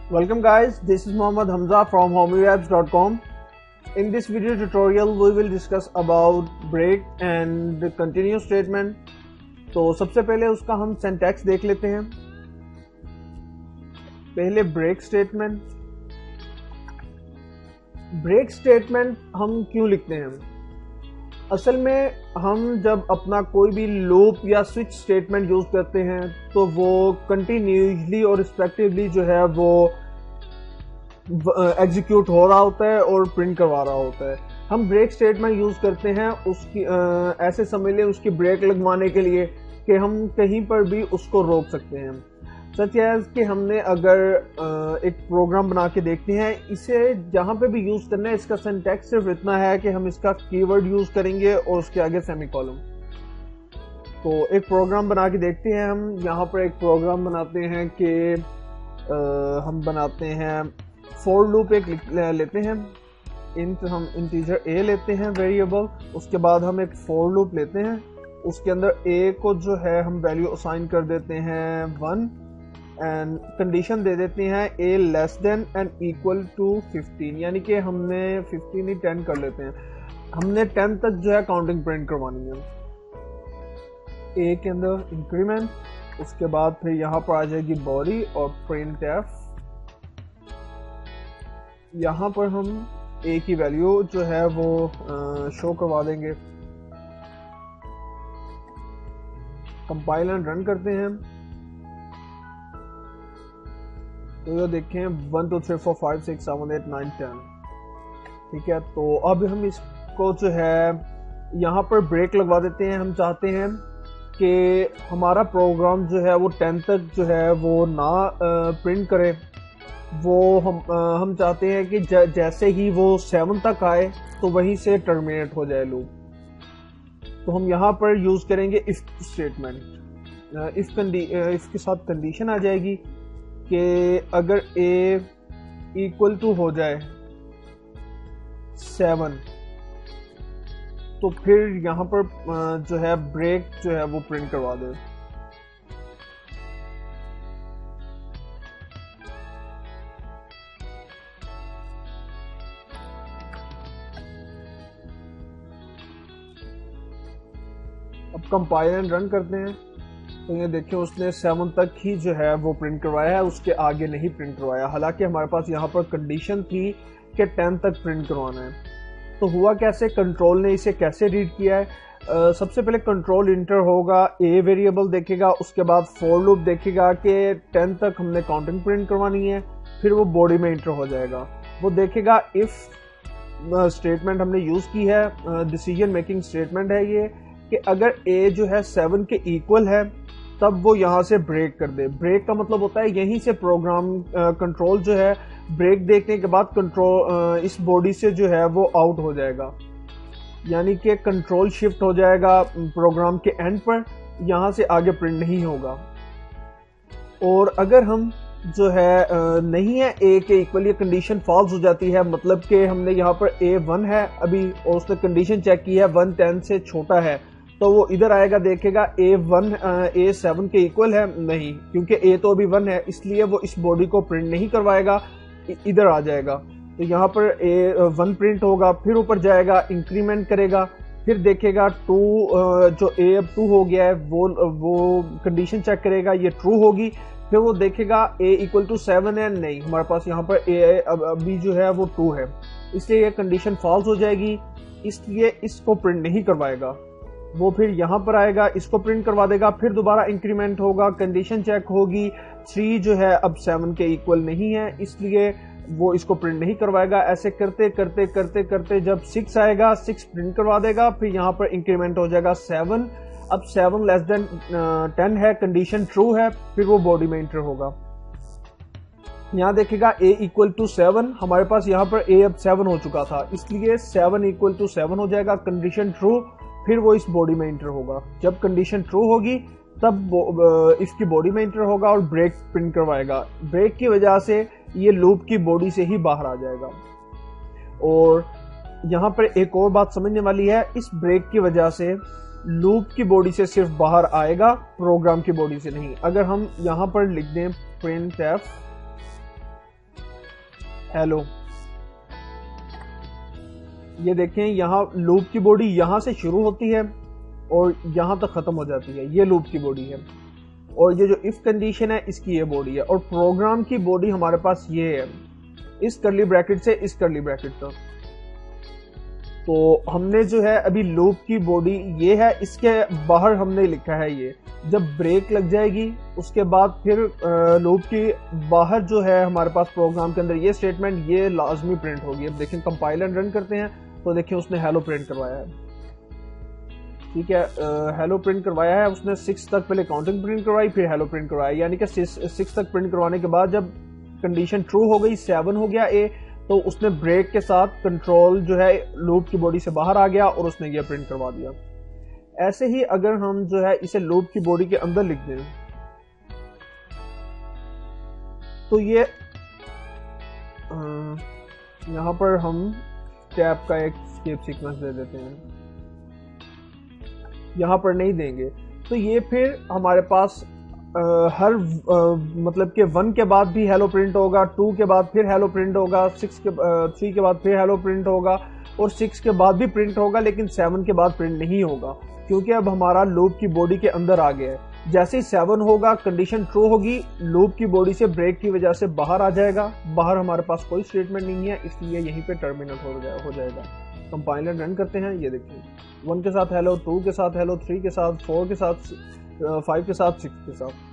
Welcome guys, this is Mohammad Hamza from homewebs.com. In this video tutorial we will discuss about break and continue statement. तो सबसे पहले उसका हम syntax देख लेते हैं। पहले ब्रेक स्टेटमेंट। ब्रेक स्टेटमेंट हम क्यों लिखते हैं? असल में हम जब अपना कोई भी लूप या स्विच स्टेटमेंट यूज करते हैं तो वो कंटिन्यूसली और रिस्पेक्टिवली जो है वो एग्जीक्यूट हो रहा होता है और प्रिंट करवा रहा होता है। हम ब्रेक स्टेटमेंट यूज करते हैं उसकी ऐसे समझ लें उसकी ब्रेक लगवाने के लिए कि हम कहीं पर भी उसको रोक सकते हैं। सच एज कि हमने अगर एक प्रोग्राम बना के देखते हैं, इसे जहाँ पे भी यूज करना है इसका सिंटैक्स सिर्फ इतना है कि हम इसका कीवर्ड यूज करेंगे और उसके आगे सेमीकोलन। तो एक प्रोग्राम बना के देखते हैं। हम यहाँ पर एक प्रोग्राम बनाते हैं कि हम बनाते हैं फॉर लूप एक लेते हैं। हम इंटीजर a लेते हैं वेरिएबल, उसके बाद हम एक फॉर लूप लेते हैं, उसके अंदर a को जो है हम वैल्यू असाइन कर देते हैं 1 एंड कंडीशन दे देते हैं a less than and equal to 15, यानी कि हमने 15 ही 10 कर लेते हैं। हमने 10 तक जो है काउंटिंग प्रिंट करवानी है। a के अंदर इंक्रीमेंट, उसके बाद फिर यहाँ पर आ जाएगी बॉडी और printf। यहाँ पर हम a की वैल्यू जो है वो शो करवा देंगे। कंपाइल एंड रन करते हैं तो ये देखें 1 2 3 4 5 6 7 8 9 10। ठीक है, तो अब हम इसको जो है यहाँ पर ब्रेक लगवा देते हैं। हम चाहते हैं कि हमारा प्रोग्राम जो है वो 10 तक जो है वो ना प्रिंट करे। वो हम चाहते हैं कि जैसे ही वो 7 तक आए तो वहीं से टर्मिनेट हो जाए लूप। तो हम यहाँ पर यूज करेंगे इफ स्टेटमेंट। इफ के साथ कंडीशन आ जाएगी कि अगर a इक्वल टू हो जाए 7 तो फिर यहाँ पर जो है ब्रेक जो है वो प्रिंट करवा दे। अब कंपाइल एंड रन करते हैं तो ये देखिए उसने 7 तक ही जो है वो प्रिंट करवाया है, उसके आगे नहीं प्रिंट करवाया। हालांकि हमारे पास यहाँ पर कंडीशन थी कि 10 तक प्रिंट करवाना है। तो हुआ कैसे, कंट्रोल ने इसे कैसे रीड किया है? सबसे पहले कंट्रोल इंटर होगा, a वेरिएबल देखेगा, उसके बाद फॉर लूप देखेगा कि 10 तक हमने काउंटिंग प्रिंट करवानी है, फिर वो बॉडी में इंटर हो जाएगा। वो देखेगा इफ स्टेटमेंट हमने यूज की है, डिसीजन मेकिंग स्टेटमेंट है ये, कि अगर a जो है 7 के इक्वल है तब वो यहाँ से ब्रेक कर दे। ब्रेक का मतलब होता है यहीं से प्रोग्राम कंट्रोल जो है ब्रेक देखने के बाद कंट्रोल इस बॉडी से जो है वो आउट हो जाएगा, यानी कि कंट्रोल शिफ्ट हो जाएगा प्रोग्राम के एंड पर, यहाँ से आगे प्रिंट नहीं होगा। और अगर हम जो है नहीं है a के इक्वल, ये कंडीशन फॉल्स हो जाती है, मतलब कि हमने यहाँ पर a 1 है अभी और उसने कंडीशन चेक की है 1 10 से छोटा है, तो वो इधर आएगा देखेगा a 7 के इक्वल है नहीं, क्योंकि a तो अभी 1 है इसलिए वो इस बॉडी को प्रिंट नहीं करवाएगा, इधर आ जाएगा। तो यहाँ पर a 1 प्रिंट होगा, फिर ऊपर जाएगा इंक्रीमेंट करेगा, फिर देखेगा 2 जो a अब 2 हो गया है वो कंडीशन चेक करेगा, ये ट्रू होगी। फिर वो देखेगा a इक्वल टू 7 है नहीं, हमारे पास यहाँ पर a अभी जो है वो 2 है, इसलिए ये कंडीशन फॉल्स हो जाएगी, इसलिए इसको प्रिंट नहीं करवाएगा। वो फिर यहाँ पर आएगा, इसको प्रिंट करवा देगा, फिर दोबारा इंक्रीमेंट होगा, कंडीशन चेक होगी, 3 जो है अब 7 के इक्वल नहीं है इसलिए वो इसको प्रिंट नहीं करवाएगा। ऐसे करते करते करते करते जब 6 आएगा 6 प्रिंट करवा देगा, फिर यहाँ पर इंक्रीमेंट हो जाएगा 7। अब 7 लेस देन 10 है, कंडीशन ट्रू है, फिर वो बॉडी में इंटर होगा। यहाँ देखेगा a इक्वल टू 7, हमारे पास यहाँ पर a अब 7 हो चुका था इसलिए 7 इक्वल टू 7 हो जाएगा, कंडीशन ट्रू, फिर वो इस बॉडी में इंटर होगा। जब कंडीशन ट्रू होगी तब इसकी बॉडी में इंटर होगा और ब्रेक प्रिंट करवाएगा। ब्रेक की वजह से ये लूप की बॉडी से ही बाहर आ जाएगा। और यहाँ पर एक और बात समझने वाली है, इस ब्रेक की वजह से लूप की बॉडी से सिर्फ बाहर आएगा, प्रोग्राम की बॉडी से नहीं। अगर हम यहाँ पर लिख दें printf हेलो। ये देखें यहाँ लूप की बॉडी यहाँ से शुरू होती है और यहाँ तक खत्म हो जाती है, ये लूप की बॉडी है। और ये जो इफ कंडीशन है इसकी ये बॉडी है, और प्रोग्राम की बॉडी हमारे पास ये है, इस करली ब्रैकेट से इस करली ब्रैकेट तक। तो हमने जो है अभी लूप की बॉडी ये है, इसके बाहर हमने लिखा है ये, जब ब्रेक लग जाएगी उसके बाद फिर लूप की बाहर जो है हमारे पास प्रोग्राम के अंदर ये स्टेटमेंट ये लाजमी प्रिंट होगी। अब देखें कंपाइलर रन करते हैं तो देखिए उसने हेलो प्रिंट करवाया है, ठीक है। हेलो प्रिंट करवाया है उसने, 6 तक पहले काउंटिंग प्रिंट करवाई फिर हेलो प्रिंट करवाया, यानी कि 6 तक प्रिंट करवाने के बाद जब कंडीशन ट्रू हो गई, 7 हो गया ए, तो उसने ब्रेक के साथ कंट्रोल जो है लूप की बॉडी से बाहर आ गया और उसने ये प्रिंट करवा दिया। ऐसे ही अगर हम जो है इसे लूप की बॉडी के अंदर लिख दें तो ये यहां पर हम टैब का एक स्केप सीक्वेंस दे देते हैं, यहां पर नहीं देंगे तो ये फिर हमारे पास हर मतलब कि 1 के बाद भी हेलो प्रिंट होगा, 2 के बाद फिर हेलो प्रिंट होगा, 3 के बाद फिर हेलो प्रिंट होगा और 6 के बाद भी प्रिंट होगा, लेकिन 7 के बाद प्रिंट नहीं होगा क्योंकि अब हमारा लूप की बॉडी के अंदर आ गया है। जैसे ही 7 होगा कंडीशन ट्रू होगी, लूप की बॉडी से ब्रेक की वजह से बाहर आ जाएगा, बाहर हमारे पास कोई स्टेटमेंट नहीं है इसलिए यहीं पे टर्मिनल हो जाएगा। कंपाइलर रन करते हैं, ये देखिए 1 के साथ हेलो, 2 के साथ हेलो, 3 के साथ, 4 के साथ, 5 के साथ, 6 के साथ।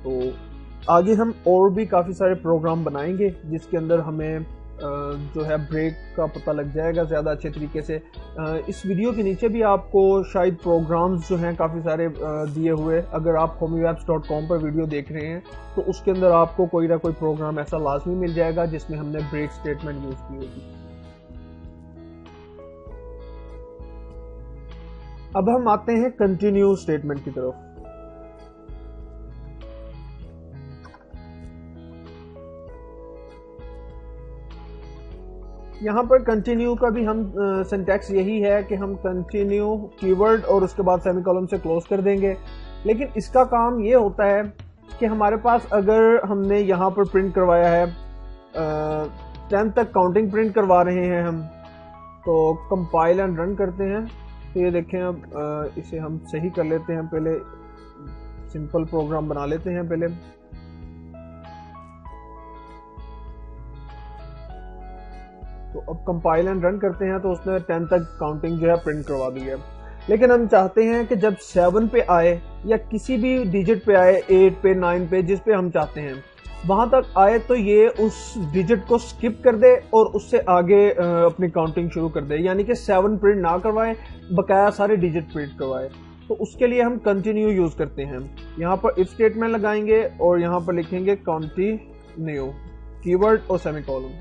तो आगे हम और भी काफ़ी सारे प्रोग्राम बनाएंगे जिसके अंदर हमें जो है ब्रेक का पता लग जाएगा ज़्यादा अच्छे तरीके से। इस वीडियो के नीचे भी आपको शायद प्रोग्राम्स जो हैं काफ़ी सारे दिए हुए, अगर आप homywebs.com पर वीडियो देख रहे हैं तो उसके अंदर आपको कोई ना कोई प्रोग्राम ऐसा लाजमी मिल जाएगा जिसमें हमने ब्रेक स्टेटमेंट यूज़ की होगी। अब हम आते हैं कंटिन्यू स्टेटमेंट की तरफ। यहाँ पर कंटिन्यू का भी हम सिंटैक्स यही है कि हम कंटिन्यू कीवर्ड और उसके बाद सेमीकोलन से क्लोज कर देंगे, लेकिन इसका काम ये होता है कि हमारे पास अगर हमने यहाँ पर प्रिंट करवाया है 10 तक काउंटिंग प्रिंट करवा रहे हैं हम, तो कंपाइल एंड रन करते हैं तो ये देखें अब इसे हम सही कर लेते हैं, पहले सिंपल प्रोग्राम बना लेते हैं पहले। तो अब कंपाइल एंड रन करते हैं तो उसने 10 तक काउंटिंग जो है प्रिंट करवा दी है, लेकिन हम चाहते हैं कि जब 7 पे आए या किसी भी डिजिट पे आए, 8 पे, 9 पे, जिस पे हम चाहते हैं वहां तक आए तो ये उस डिजिट को स्किप कर दे और उससे आगे अपनी काउंटिंग शुरू कर दे, यानी कि 7 प्रिंट ना करवाए, बकाया सारे डिजिट प्रिंट करवाए। तो उसके लिए हम कंटिन्यू यूज करते हैं। यहाँ पर इफ स्टेटमेंट लगाएंगे और यहाँ पर लिखेंगे कंटिन्यू कीवर्ड और सेमीकोलन।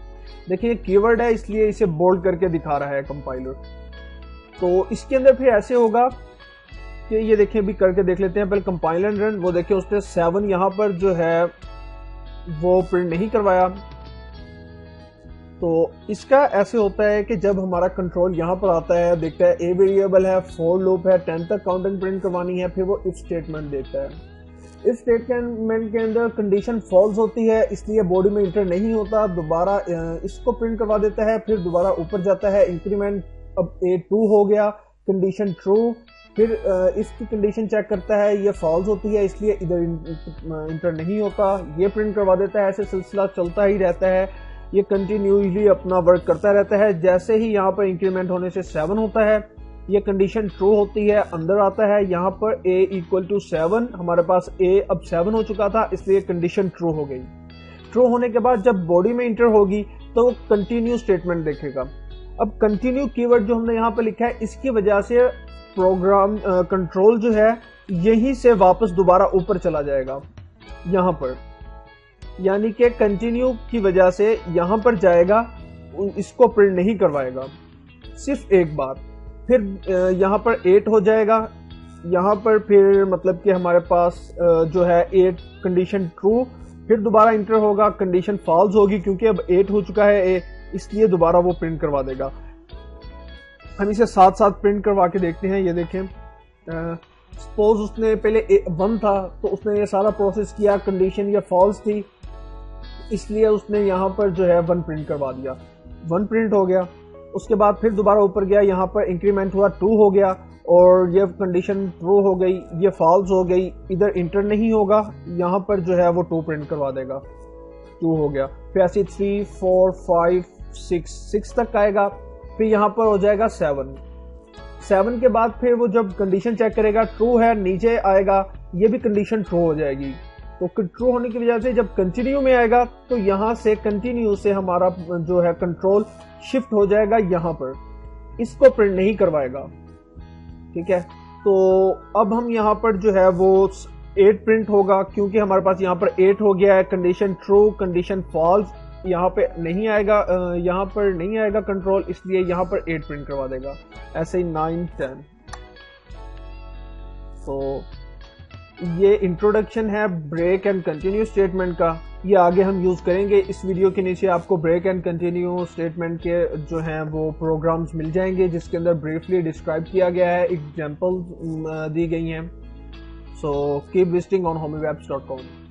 देखिए कीवर्ड है इसलिए इसे बोल्ड करके दिखा रहा है कंपाइलर। तो इसके अंदर फिर ऐसे होगा कि ये देखिए अभी करके देख लेते हैं, पहले कंपाइल एंड रन। वो देखिए उसने 7 यहाँ पर जो है वो प्रिंट नहीं करवाया। तो इसका ऐसे होता है कि जब हमारा कंट्रोल यहाँ पर आता है, देखता है ए वेरिएबल है, फॉर लूप है, 10 तक काउंटिंग प्रिंट करवानी है, फिर वो इफ स्टेटमेंट देता है। इस स्टेटमेंट के अंदर कंडीशन फॉल्स होती है इसलिए बॉडी में इंटर नहीं होता, दोबारा इसको प्रिंट करवा देता है, फिर दोबारा ऊपर जाता है, इंक्रीमेंट अब A2 हो गया, कंडीशन ट्रू, फिर इसकी कंडीशन चेक करता है, ये फॉल्स होती है इसलिए इधर इंटर नहीं होता, ये प्रिंट करवा देता है। ऐसे सिलसिला चलता ही रहता है, ये कंटिन्यूसली अपना वर्क करता रहता है। जैसे ही यहाँ पर इंक्रीमेंट होने से 7 होता है, ये कंडीशन ट्रू होती है, अंदर आता है, यहाँ पर a इक्वल टू 7, हमारे पास a अब 7 हो चुका था इसलिए कंडीशन ट्रू हो गई। ट्रू होने के बाद जब बॉडी में इंटर होगी तो कंटिन्यू स्टेटमेंट देखेगा। अब कंटिन्यू कीवर्ड जो हमने यहाँ पर लिखा है इसकी वजह से प्रोग्राम कंट्रोल जो है यहीं से वापस दोबारा ऊपर चला जाएगा यहाँ पर, यानी कि कंटिन्यू की वजह से यहाँ पर जाएगा, इसको प्रिंट नहीं करवाएगा सिर्फ एक बार। फिर यहाँ पर 8 हो जाएगा, यहाँ पर फिर मतलब कि हमारे पास जो है 8 कंडीशन ट्रू, फिर दोबारा इंटर होगा, कंडीशन फॉल्स होगी क्योंकि अब 8 हो चुका है इसलिए दोबारा वो प्रिंट करवा देगा। हम इसे साथ साथ प्रिंट करवा के देखते हैं। ये देखें सपोज उसने पहले 1 था तो उसने ये सारा प्रोसेस किया, कंडीशन ये फॉल्स थी, इसलिए उसने यहाँ पर जो है 1 प्रिंट करवा दिया। 1 प्रिंट हो गया, उसके बाद फिर दोबारा ऊपर गया, यहाँ पर इंक्रीमेंट हुआ 2 हो गया और ये कंडीशन ट्रू हो गई, ये फॉल्स हो गई, इधर इंटर नहीं होगा, यहाँ पर जो है वो 2 प्रिंट करवा देगा, 2 हो गया। फिर ऐसे 3 4 5 6 तक आएगा, फिर यहाँ पर हो जाएगा 7 के बाद फिर वो जब कंडीशन चेक करेगा ट्रू है, नीचे आएगा, ये भी कंडीशन ट्रू हो जाएगी। तो ट्रू होने की वजह से जब कंटिन्यू में आएगा तो यहाँ से कंटिन्यू से हमारा जो है कंट्रोल शिफ्ट हो जाएगा यहाँ पर, इसको प्रिंट नहीं करवाएगा, ठीक है। तो अब हम यहाँ पर जो है वो 8 प्रिंट होगा, क्योंकि हमारे पास यहाँ पर 8 हो गया है, कंडीशन ट्रू कंडीशन फॉल्स यहाँ पे नहीं आएगा, यहाँ पर नहीं आएगा कंट्रोल, इसलिए यहाँ पर 8 प्रिंट करवा देगा। ऐसे ही 9 10। तो ये इंट्रोडक्शन है ब्रेक एंड कंटिन्यू स्टेटमेंट का, ये आगे हम यूज करेंगे। इस वीडियो के नीचे आपको ब्रेक एंड कंटिन्यू स्टेटमेंट के जो हैं वो प्रोग्राम्स मिल जाएंगे, जिसके अंदर ब्रीफली डिस्क्राइब किया गया है, एग्जांपल दी गई हैं। So keep visiting on homywebs.com।